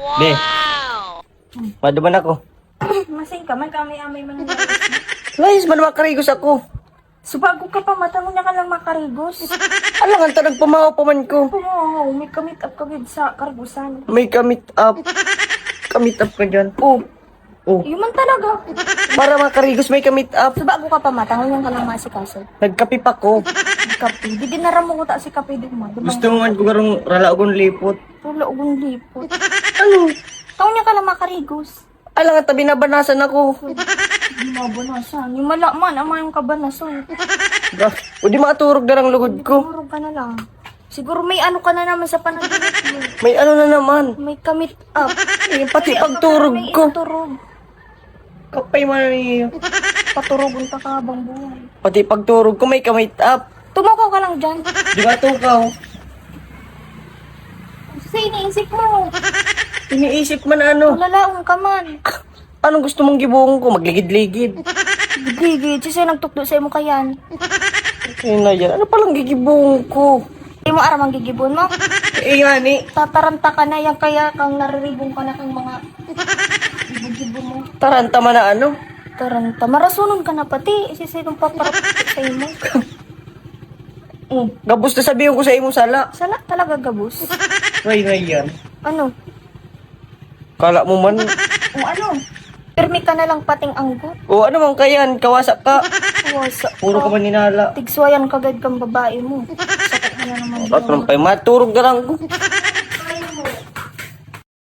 Be, madaman ako. Masing ka man, kami-amay man nga. Layas, manakarigos ako. Subago ka pa, mata mo niya ka lang makarigos. Alangan ta, nagpamahaw pa man ko. Oo, may kamit up ka with sa kargusan. May kamit up. Kamit up ka dyan. Oh. Oh. Yun man talaga. Para makarigos, may kamit up. Subago ka pa, mata mo niya ka lang masikaso. Nagkapi pa ko. Kape, di dinaram mo ko ta si kape din mo. Gusto mo man ko garong ralaogon lipot. Pula ugong lipot. Ano? Taon niya ka lang makarigos. Alangan ta, binabanasan ako. Mabanasan. Yung malaman, ama yung kabanasan. O di makaturog darang lugod ko. Siguro ka na lang. Siguro may ano ka na naman sa panaginip mo. May ano na naman. May kamit up. Eh, pati pagturog May ko. iturog. Kapay man niyo. Paturogon pa ka habang buhay. Pati pagturog ko, may kamit up. Tumakaw ka lang dyan. Di ba tukaw? Kasi iniisip mo. Iniisip man ano. Lalaong ka man. Anong gusto mong gibuong ko? Magligid-ligid. Gigigid. Kasi nagtukdo sa imo kayan. Kaya na yan. Ano palang gigibuong ko? Hindi mo aram ang gigibon mo. Eh yani, Tataranta ka na yan kaya kang nariribong ka na kang mga gibon mo. taranta man na ano. Taranta. Marasunon ka na pati. Isisinong paparapit sa imo. Gabos na sabihin ko sa imong sala. Sala talaga gabos. Ay na yan. Ano? Kala mo man. O ano? Pirmi ka na lang pating anggo. O ano man kayan, kawasak ka. Wasa. Puro ka man ninala. Tigswayan kagad kang babae mo. Sakit ka na naman. At naman pa, maturog na lang ko.